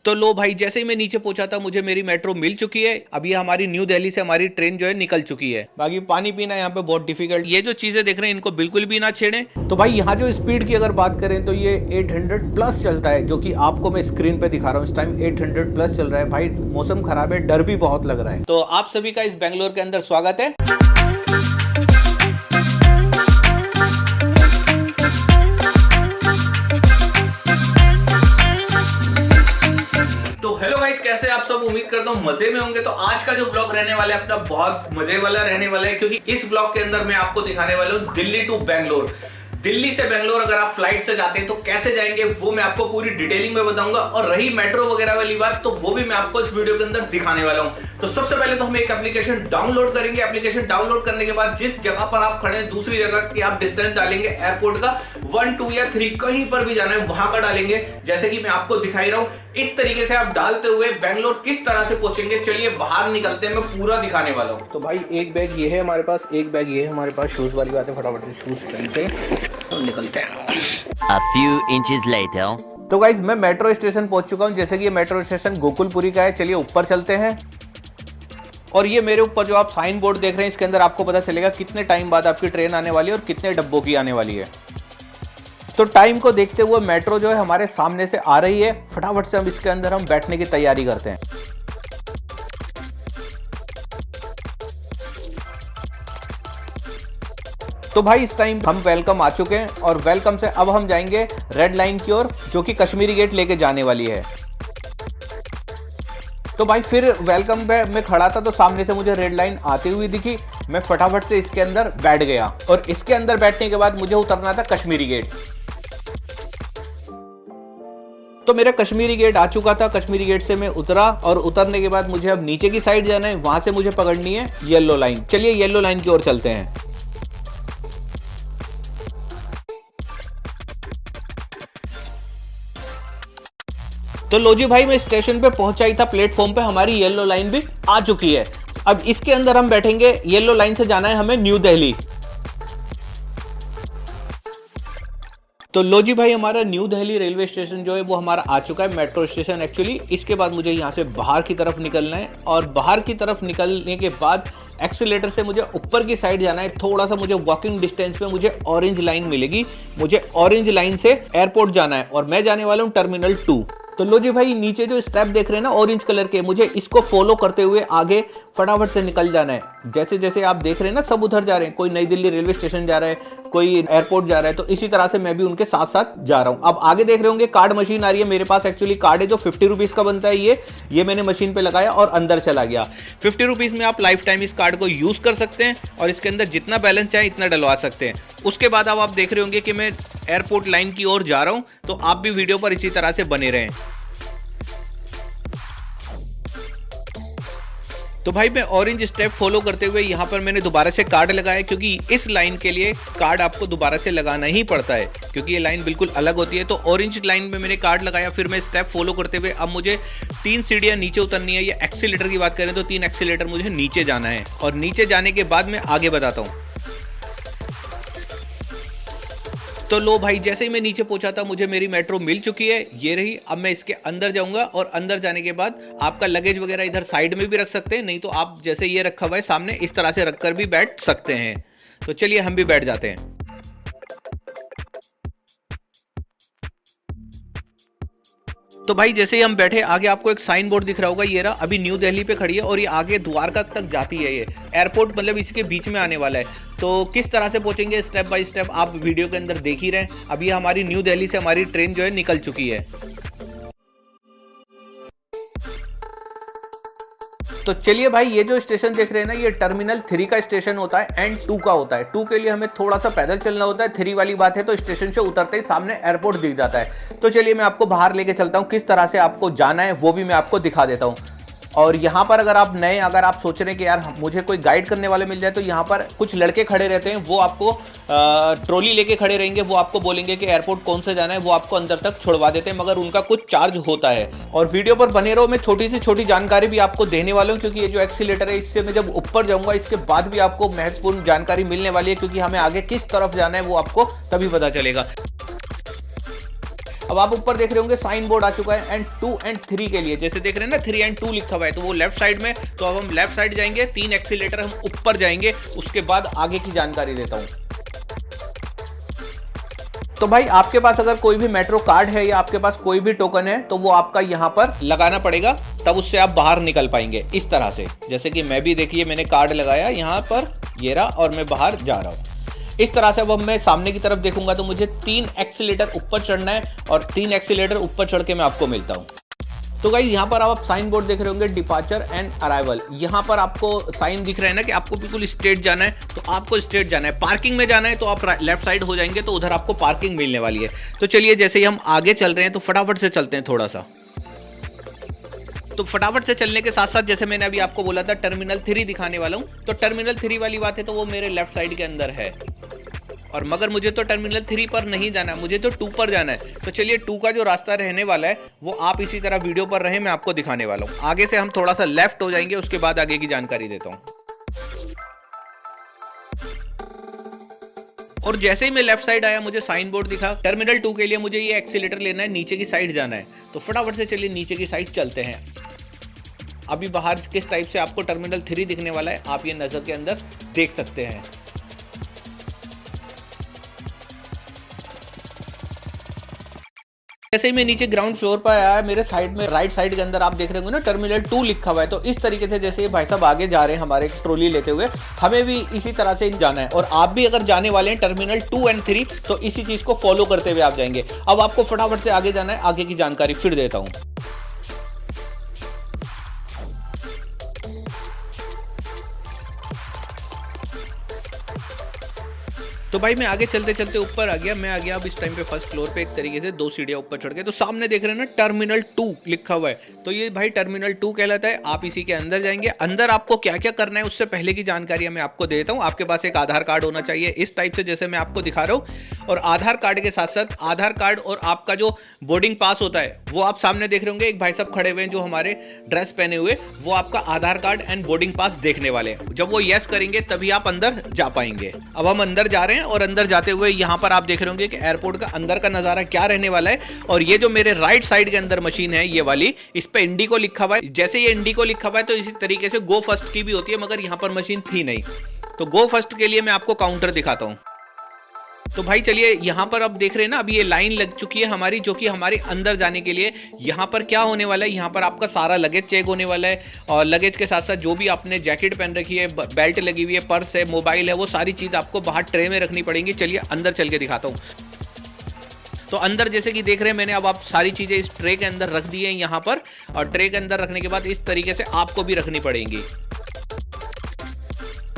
तो लो भाई, जैसे ही मैं नीचे पहुंचा था मुझे मेरी मेट्रो मिल चुकी है। अभी हमारी न्यू दिल्ली से हमारी ट्रेन जो है निकल चुकी है। बाकी पानी पीना यहाँ पे बहुत डिफिकल्ट। ये जो चीजें देख रहे हैं इनको बिल्कुल भी ना छेड़ें। तो भाई यहाँ जो स्पीड की अगर बात करें तो ये 800 प्लस चलता है, जो कि आपको मैं स्क्रीन पे दिखा रहा हूँ। इस टाइम 800 प्लस चल रहा है। भाई मौसम खराब है, डर भी बहुत लग रहा है। तो आप सभी का इस बैंगलोर के अंदर स्वागत है। तो हेलो गाइस, कैसे आप सब? उम्मीद करता हूँ मजे में होंगे। तो आज का जो ब्लॉग रहने वाला है अपना बहुत मजे वाला रहने वाला है, क्योंकि इस ब्लॉग के अंदर मैं आपको दिखाने वाला हूँ दिल्ली टू बैंगलोर। दिल्ली से बैंगलोर अगर आप फ्लाइट से जाते हैं तो कैसे जाएंगे वो मैं आपको पूरी डिटेलिंग में बताऊंगा। और रही मेट्रो वगैरह वाली बात तो वो भी मैं आपको इस वीडियो के अंदर दिखाने वाला हूं। तो सबसे पहले तो हम एक एप्लीकेशन डाउनलोड करेंगे। एप्लीकेशन डाउनलोड करने के बाद जिस जगह पर आप खड़े हैं, दूसरी जगह की आप डिस्टेंस डालेंगे एयरपोर्ट का 1, 2 या 3 कहीं पर भी जाना है वहां का डालेंगे, जैसे कि मैं आपको दिखाई रहा हूं। इस तरीके से आप डालते हुए बैंगलोर किस तरह से पहुंचेंगे, चलिए बाहर निकलते हैं, मैं पूरा दिखाने वाला हूं। तो भाई एक बैग ये है हमारे पास, एक बैग ये है हमारे पास। शूज वाली बात है, फटाफट से शूज पहनते हैं और निकलते हैं। A few inches later. तो गाइज मैं मेट्रो स्टेशन पहुंच चुका हूं। जैसे कि ये मेट्रो स्टेशन गोकुलपुरी का है। चलिए ऊपर चलते हैं। और ये मेरे ऊपर जो आप साइन बोर्ड देख रहे हैं, इसके अंदर आपको पता चलेगा कितने टाइम बाद आपकी ट्रेन आने वाली है और कितने डब्बों की आने वाली है। तो टाइम को देखते हुए मेट्रो जो है हमारे सामने से आ रही है। फटाफट से हम इसके अंदर हम बैठने की तैयारी करते हैं। तो भाई इस टाइम हम वेलकम आ चुके हैं और वेलकम से अब हम जाएंगे रेड लाइन की ओर, जो कि कश्मीरी गेट लेके जाने वाली है। तो भाई फिर वेलकम पे मैं खड़ा था तो सामने से मुझे रेड लाइन आती हुई दिखी। मैं फटाफट से इसके अंदर बैठ गया और इसके अंदर बैठने के बाद मुझे उतरना था कश्मीरी गेट। तो मेरा कश्मीरी गेट आ चुका था। कश्मीरी गेट से मैं उतरा और उतरने के बाद मुझे अब नीचे की साइड जाना है। वहां से मुझे पकड़नी है येलो लाइन। चलिए येलो लाइन की ओर चलते हैं। तो लो जी भाई, मैं स्टेशन पे पहुंचा ही था। प्लेटफॉर्म पे हमारी येलो लाइन भी आ चुकी है। अब इसके अंदर हम बैठेंगे। येलो लाइन से जाना है हमें न्यू दिल्ली। तो लो जी भाई, हमारा न्यू दिल्ली रेलवे स्टेशन जो है वो हमारा आ चुका है, मेट्रो स्टेशन एक्चुअली। इसके बाद मुझे यहाँ से बाहर की तरफ निकलना है और बाहर की तरफ निकलने के बाद एक्सीलेटर से मुझे ऊपर की साइड जाना है। थोड़ा सा मुझे वॉकिंग डिस्टेंस पे मुझे ऑरेंज लाइन मिलेगी। मुझे ऑरेंज लाइन से एयरपोर्ट जाना है और मैं जाने वाला हूँ टर्मिनल 2। तो लो जी भाई, नीचे जो स्टेप देख रहे हैं ना ऑरेंज कलर के, मुझे इसको फॉलो करते हुए आगे फटाफट से निकल जाना है। जैसे जैसे आप देख रहे हैं ना सब उधर जा रहे हैं। कोई नई दिल्ली रेलवे स्टेशन जा रहा है, कोई एयरपोर्ट जा रहा है। तो इसी तरह से मैं भी उनके साथ साथ जा रहा हूं। अब आगे देख रहे होंगे कार्ड मशीन आ रही है। मेरे पास एक्चुअली कार्ड है जो 50 रुपीज का बनता है। ये मैंने मशीन पे लगाया और अंदर चला गया। 50 रुपीज में आप लाइफ टाइम इस कार्ड को यूज कर सकते हैं और इसके अंदर जितना बैलेंस चाहे इतना डलवा सकते हैं। उसके बाद अब आप देख रहे होंगे कि मैं एयरपोर्ट लाइन की ओर जा रहा हूं। तो आप भी वीडियो पर इसी तरह से बने रहें। तो भाई मैं ऑरेंज स्टेप फॉलो करते हुए यहाँ पर मैंने दोबारा से कार्ड लगाया, क्योंकि इस लाइन के लिए कार्ड आपको दोबारा से लगाना ही पड़ता है, क्योंकि ये लाइन बिल्कुल अलग होती है। तो ऑरेंज लाइन में मैंने कार्ड लगाया। फिर मैं स्टेप फॉलो करते हुए अब मुझे 3 सीढ़ियाँ नीचे उतरनी है। ये एक्सीलेटर की बात करें तो 3 एक्सीलेटर मुझे नीचे जाना है और नीचे जाने के बाद मैं आगे बताता हूँ। तो लो भाई, जैसे ही मैं नीचे पहुंचा था मुझे मेरी मेट्रो मिल चुकी है। ये रही। अब मैं इसके अंदर जाऊंगा और अंदर जाने के बाद आपका लगेज वगैरह इधर साइड में भी रख सकते हैं, नहीं तो आप जैसे ये रखा हुआ है सामने इस तरह से रखकर भी बैठ सकते हैं। तो चलिए हम भी बैठ जाते हैं। तो भाई जैसे ही हम बैठे, आगे आपको एक साइन बोर्ड दिख रहा होगा। ये रहा। अभी न्यू दिल्ली पे खड़ी है और ये आगे द्वारका तक जाती है। ये एयरपोर्ट मतलब इसी के बीच में आने वाला है। तो किस तरह से पहुंचेंगे स्टेप बाय स्टेप आप वीडियो के अंदर देख ही रहे हैं। अभी हमारी न्यू दिल्ली से हमारी ट्रेन जो है निकल चुकी है। तो चलिए भाई, ये जो स्टेशन देख रहे हैं ना, ये टर्मिनल 3 का स्टेशन होता है एंड 2 का होता है। 2 के लिए हमें थोड़ा सा पैदल चलना होता है। 3 वाली बात है तो स्टेशन से उतरते ही सामने एयरपोर्ट दिख जाता है। तो चलिए मैं आपको बाहर लेके चलता हूँ। किस तरह से आपको जाना है वो भी मैं आपको दिखा देता हूँ। और यहाँ पर अगर आप नए, अगर आप सोच रहे हैं कि यार मुझे कोई गाइड करने वाले मिल जाए, तो यहाँ पर कुछ लड़के खड़े रहते हैं। वो आपको ट्रॉली लेके खड़े रहेंगे। वो आपको बोलेंगे कि एयरपोर्ट कौन सा जाना है, वो आपको अंदर तक छुड़वा देते हैं, मगर उनका कुछ चार्ज होता है। और वीडियो पर बने रहो, मैं छोटी से छोटी जानकारी भी आपको देने वाला हूँ, क्योंकि ये जो एक्सीलेटर है इससे मैं जब ऊपर जाऊँगा इसके बाद भी आपको महत्वपूर्ण जानकारी मिलने वाली है, क्योंकि हमें आगे किस तरफ जाना है वो आपको तभी पता चलेगा। अब आप ऊपर देख रहे होंगे साइन बोर्ड आ चुका है एंड 2 एंड 3 के लिए, जैसे देख रहे हैं ना 3 एंड 2 लिखा हुआ है, तो वो लेफ्ट साइड में, तो अब हम लेफ्ट साइड जाएंगे, 3 एक्सीलेटर हम ऊपर जाएंगे, उसके बाद आगे की जानकारी देता हूं। तो भाई आपके पास अगर कोई भी मेट्रो कार्ड है या आपके पास कोई भी टोकन है तो वो आपका यहाँ पर लगाना पड़ेगा, तब उससे आप बाहर निकल पाएंगे इस तरह से। जैसे कि मैं भी देखिए मैंने कार्ड लगाया यहाँ पर, ये रहा, और मैं बाहर जा रहा हूँ इस तरह से। अब मैं सामने की तरफ देखूंगा तो मुझे 3 एक्सीलेटर ऊपर चढ़ना है और 3 एक्सीलेटर ऊपर चढ़ के मैं आपको मिलता हूँ। तो गाइस यहाँ पर आप साइन बोर्ड देख रहे होंगे डिपार्चर एंड अराइवल, यहाँ पर आपको साइन दिख रहा है ना कि आपको बिल्कुल स्ट्रेट जाना है, तो आपको स्ट्रेट जाना है। पार्किंग में जाना है तो आप लेफ्ट साइड हो जाएंगे, तो उधर आपको पार्किंग मिलने वाली है। तो चलिए जैसे ही हम आगे चल रहे हैं तो फटाफट से चलते हैं थोड़ा सा। तो फटाफट से चलने के साथ साथ जैसे मैंने अभी आपको बोला था टर्मिनल 3 दिखाने वाला हूँ, तो टर्मिनल 3 वाली बात है तो वो मेरे लेफ्ट साइड के अंदर है, और मगर मुझे तो टर्मिनल 3 पर नहीं जाना है, मुझे तो 2 पर जाना है। तो चलिए 2 का जो रास्ता रहने वाला है वो आप इसी तरह वीडियो पर रहे, मैं आपको दिखाने वाला हूँ। आगे से हम थोड़ा सा लेफ्ट हो जाएंगे, उसके बाद आगे की जानकारी देता हूँ। और जैसे ही मैं लेफ्ट साइड आया मुझे साइन बोर्ड दिखा, टर्मिनल 2 के लिए मुझे ये एक्सीलेटर लेना है, नीचे की साइड जाना है, तो फटाफट से चलिए नीचे की साइड चलते हैं। अभी बाहर किस टाइप से आपको टर्मिनल 3 दिखने वाला है आप ये नजर के अंदर देख सकते हैं। जैसे ही मैं नीचे ग्राउंड फ्लोर पर आया, मेरे साइड में राइट साइड के अंदर आप देख रहे होंगे ना टर्मिनल 2 लिखा हुआ है। तो इस तरीके से जैसे ये भाई साहब आगे जा रहे हैं हमारे ट्रॉली लेते हुए, हमें भी इसी तरह से जाना है। और आप भी अगर जाने वाले हैं टर्मिनल 2 एंड 3 तो इसी चीज को फॉलो करते हुए आप जाएंगे। अब आपको फटाफट से आगे जाना है, आगे की जानकारी फिर देता हूं। तो भाई मैं आगे चलते चलते ऊपर आ गया, मैं आ गया अब इस टाइम पे फर्स्ट फ्लोर पे एक तरीके से 2 सीढ़ियां ऊपर चढ़ के। तो सामने देख रहे हैं ना टर्मिनल 2 लिखा हुआ है, तो ये भाई टर्मिनल 2 कहलाता है। आप इसी के अंदर जाएंगे। अंदर आपको क्या क्या करना है उससे पहले की जानकारी मैं आपको देता हूँ। आपके पास एक आधार कार्ड होना चाहिए इस टाइप से जैसे मैं आपको दिखा रहा हूँ, और आधार कार्ड के साथ साथ आधार कार्ड और आपका जो बोर्डिंग पास होता है वो आप सामने देख रहे होंगे, एक भाई साहब खड़े हुए हैं जो हमारे ड्रेस पहने हुए, वो आपका आधार कार्ड एंड बोर्डिंग पास देखने वाले हैं। जब वो यस करेंगे तभी आप अंदर जा पाएंगे। अब हम अंदर जा रहे हैं और अंदर जाते हुए यहाँ पर आप देख रहे होंगे कि एयरपोर्ट का अंदर का नजारा क्या रहने वाला है। और ये जो मेरे राइट साइड के अंदर मशीन है ये वाली, इस पे इंडिगो लिखा हुआ है। जैसे ये इंडिगो लिखा हुआ है तो इसी तरीके से गो फर्स्ट की भी होती है, मगर यहाँ पर मशीन थी नहीं। तो गो फर्स्ट के लिए मैं आपको काउंटर दिखाता हूँ। तो भाई चलिए यहाँ पर अब देख रहे हैं ना, अभी ये लाइन लग चुकी है हमारी, जो कि हमारे अंदर जाने के लिए। यहाँ पर क्या होने वाला है, यहाँ पर आपका सारा लगेज चेक होने वाला है, और लगेज के साथ साथ जो भी आपने जैकेट पहन रखी है, बेल्ट लगी हुई है, पर्स है, मोबाइल है, वो सारी चीज़ आपको बाहर ट्रे में रखनी पड़ेगी। चलिए अंदर चल के दिखाता हूँ। तो अंदर जैसे कि देख रहे हैं मैंने अब आप सारी चीज़ें इस ट्रे के अंदर रख दी हैं यहाँ पर, और ट्रे के अंदर रखने के बाद इस तरीके से आपको भी रखनी पड़ेंगी।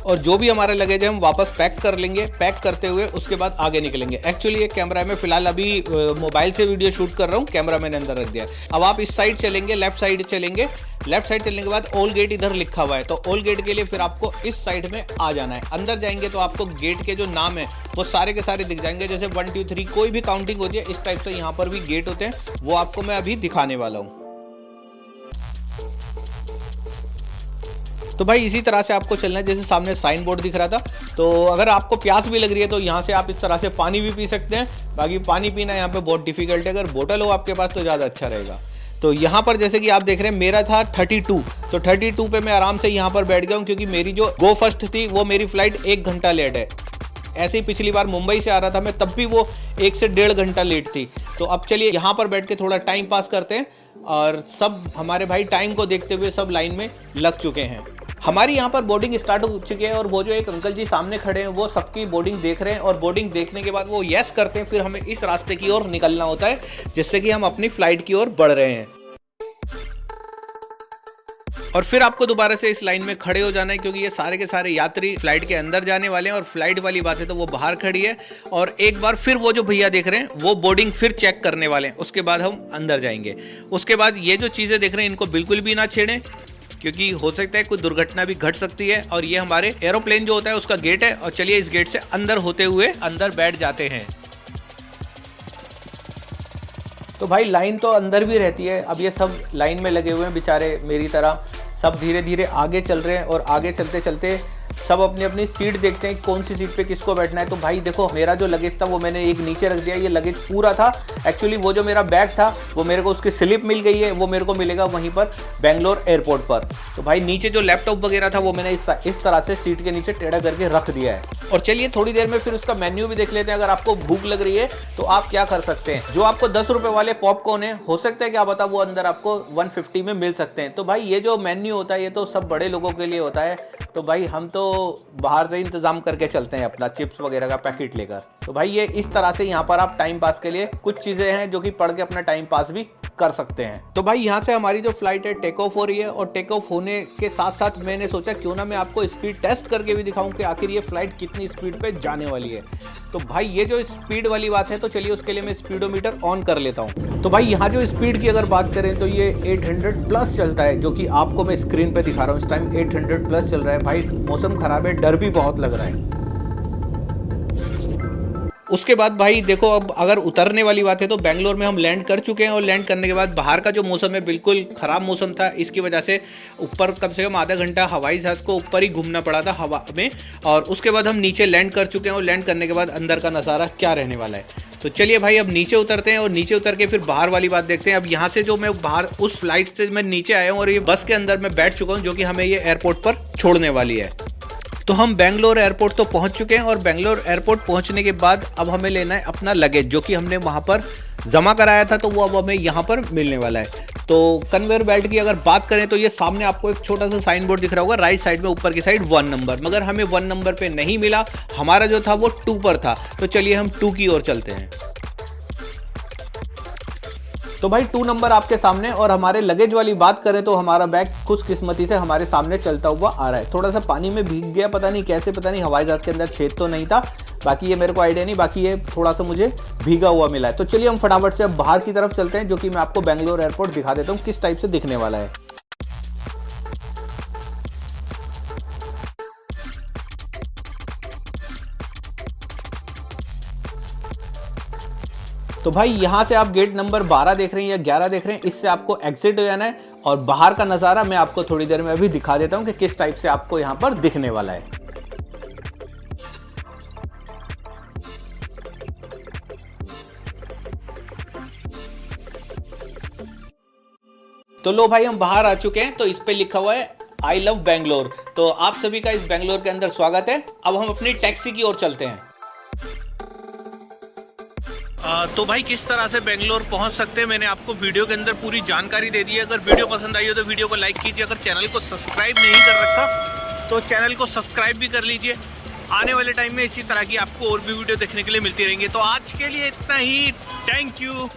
और जो भी हमारा लगेज है हम वापस पैक कर लेंगे। पैक करते हुए उसके बाद आगे निकलेंगे। एक्चुअली ये कैमरा में फिलहाल अभी मोबाइल से वीडियो शूट कर रहा हूँ, कैमरा मैंने अंदर रख दिया। अब आप इस साइड चलेंगे, लेफ्ट साइड चलेंगे। लेफ्ट साइड चलने के बाद ऑल गेट इधर लिखा हुआ है, तो ऑल गेट के लिए फिर आपको इस साइड में आ जाना है। अंदर जाएंगे तो आपको गेट के जो नाम है वो सारे के सारे दिख जाएंगे, जैसे 1 2 3 कोई भी काउंटिंग होती है इस टाइप से यहाँ पर भी गेट होते हैं, वो आपको मैं अभी दिखाने वाला हूँ। तो भाई इसी तरह से आपको चलना है, जैसे सामने साइन बोर्ड दिख रहा था। तो अगर आपको प्यास भी लग रही है तो यहाँ से आप इस तरह से पानी भी पी सकते हैं। बाकी पानी पीना यहाँ पे बहुत डिफिकल्ट है, अगर बोतल हो आपके पास तो ज़्यादा अच्छा रहेगा। तो यहाँ पर जैसे कि आप देख रहे हैं मेरा था 32, तो 32 पे मैं आराम से यहाँ पर बैठ गया हूँ, क्योंकि मेरी जो गो फर्स्ट थी वो मेरी फ्लाइट 1 घंटा लेट है। ऐसे ही पिछली बार मुंबई से आ रहा था मैं, तब भी वो 1 से 1.5 घंटा लेट थी। तो अब चलिए यहाँ पर बैठ के थोड़ा टाइम पास करते हैं, और सब हमारे भाई टाइम को देखते हुए सब लाइन में लग चुके हैं। हमारी यहाँ पर बोर्डिंग स्टार्ट हो चुकी है, और वो जो एक अंकल जी सामने खड़े हैं वो सबकी बोर्डिंग देख रहे हैं, और बोर्डिंग देखने के बाद वो यस करते हैं। फिर हमें इस रास्ते की ओर निकलना होता है, जिससे कि हम अपनी फ्लाइट की ओर बढ़ रहे हैं। और फिर आपको दोबारा से इस लाइन में खड़े हो जाना है, क्योंकि ये सारे के सारे यात्री फ्लाइट के अंदर जाने वाले हैं, और फ्लाइट वाली बात है तो वो बाहर खड़ी है। और एक बार फिर वो जो भैया देख रहे हैं वो बोर्डिंग फिर चेक करने वाले हैं, उसके बाद हम अंदर जाएंगे। उसके बाद ये जो चीज़ें देख रहे हैं इनको बिल्कुल भी ना छेड़ें, क्योंकि हो सकता है कोई दुर्घटना भी घट सकती है। और ये हमारे एरोप्लेन जो होता है उसका गेट है, और चलिए इस गेट से अंदर होते हुए अंदर बैठ जाते हैं। तो भाई लाइन तो अंदर भी रहती है। अब ये सब लाइन में लगे हुए हैं बेचारे मेरी तरह, सब धीरे धीरे आगे चल रहे हैं, और आगे चलते चलते सब अपनी अपनी सीट देखते हैं कौन सी सीट पे किसको बैठना है। तो भाई देखो मेरा जो लगेज था वो मैंने एक नीचे रख दिया, ये लगेज पूरा था। एक्चुअली वो जो मेरा बैग था वो मेरे को उसकी स्लिप मिल गई है, वो मेरे को मिलेगा वहीं पर बेंगलोर एयरपोर्ट पर। तो भाई नीचे जो लैपटॉप वगैरह था वो मैंने इस तरह से सीट के नीचे टेढ़ा करके रख दिया है। और चलिए थोड़ी देर में फिर उसका मेन्यू भी देख लेते हैं। अगर आपको भूख लग रही है तो आप क्या कर सकते हैं, जो आपको 10 रुपए वाले पॉपकॉर्न है, हो सकता है क्या पता वो अंदर आपको 150 में मिल सकते हैं। तो भाई ये जो मेन्यू होता है ये तो सब बड़े लोगों के लिए होता है। तो भाई हम तो बाहर से इंतजाम करके चलते हैं अपना चिप्स वगैरह का पैकेट लेकर। तो भाई ये इस तरह से यहाँ पर आप टाइम पास के लिए कुछ चीजें हैं जो कि पढ़ के अपना टाइम पास भी कर सकते हैं। तो भाई यहाँ से हमारी जो फ्लाइट है टेक ऑफ हो रही है, और टेक ऑफ होने के साथ साथ मैंने सोचा क्यों ना मैं आपको स्पीड टेस्ट करके भी दिखाऊं कि आखिर ये फ्लाइट कितनी स्पीड पे जाने वाली है। तो भाई ये जो स्पीड वाली बात है, तो चलिए उसके लिए मैं स्पीडोमीटर ऑन कर लेता हूँ। तो भाई यहाँ जो स्पीड की अगर बात करें तो ये 800 प्लस चलता है, जो कि आपको मैं स्क्रीन पे दिखा रहा हूँ। इस टाइम 800 प्लस चल रहा है। भाई मौसम खराब है, डर भी बहुत लग रहा है। उसके बाद भाई देखो, अब अगर उतरने वाली बात है तो बेंगलोर में हम लैंड कर चुके हैं, और लैंड करने के बाद बाहर का जो मौसम है बिल्कुल ख़राब मौसम था। इसकी वजह से ऊपर कम से कम आधा घंटा हवाई जहाज़ को ऊपर ही घूमना पड़ा था हवा में। और उसके बाद हम नीचे लैंड कर चुके हैं, और लैंड करने के बाद अंदर का नज़ारा क्या रहने वाला है। तो चलिए भाई अब नीचे उतरते हैं, और नीचे उतर के फिर बाहर वाली बात देखते हैं। अब यहाँ से जो मैं बाहर उस फ्लाइट से मैं नीचे आया हूँ, और ये बस के अंदर मैं बैठ चुका हूँ जो कि हमें ये एयरपोर्ट पर छोड़ने वाली है। तो हम बेंगलोर एयरपोर्ट तो पहुंच चुके हैं, और बेंगलोर एयरपोर्ट पहुंचने के बाद अब हमें लेना है अपना लगेज, जो कि हमने वहां पर जमा कराया था। तो वो अब हमें यहाँ पर मिलने वाला है। तो कन्वेयर बेल्ट की अगर बात करें तो ये सामने आपको एक छोटा सा साइन बोर्ड दिख रहा होगा राइट साइड में, ऊपर की साइड 1 नंबर, मगर हमें 1 नंबर पे नहीं मिला। हमारा जो था वो 2 पर था। तो चलिए हम 2 की ओर चलते हैं। तो भाई 2 नंबर आपके सामने, और हमारे लगेज वाली बात करें तो हमारा बैग खुशकिस्मती से हमारे सामने चलता हुआ आ रहा है। थोड़ा सा पानी में भीग गया, पता नहीं कैसे, पता नहीं हवाई जहाज के अंदर छेद तो नहीं था, बाकी ये मेरे को आइडिया नहीं, बाकी ये थोड़ा सा मुझे भीगा हुआ मिला है। तो चलिए हम फटाफट से अब बाहर की तरफ चलते हैं, जो कि मैं आपको बेंगलोर एयरपोर्ट दिखा देता हूँ किस टाइप से दिखने वाला है। तो भाई यहाँ से आप गेट नंबर 12 देख रहे हैं या 11 देख रहे हैं, इससे आपको एग्जिट हो जाना है। और बाहर का नज़ारा मैं आपको थोड़ी देर में अभी दिखा देता हूँ कि किस टाइप से आपको यहाँ पर दिखने वाला है। तो लो भाई हम बाहर आ चुके हैं। तो इस पे लिखा हुआ है आई लव बेंगलोर। तो आप सभी का इस बेंगलोर के अंदर स्वागत है। अब हम अपनी टैक्सी की ओर चलते हैं। तो भाई किस तरह से बेंगलोर पहुंच सकते हैं मैंने आपको वीडियो के अंदर पूरी जानकारी दे दी है। अगर वीडियो पसंद आई हो तो वीडियो को लाइक कीजिए। अगर चैनल को सब्सक्राइब नहीं कर रखा तो चैनल को सब्सक्राइब भी कर लीजिए। आने वाले टाइम में इसी तरह की आपको और भी वीडियो देखने के लिए मिलती रहेंगी। तो आज के लिए इतना ही। Thank you.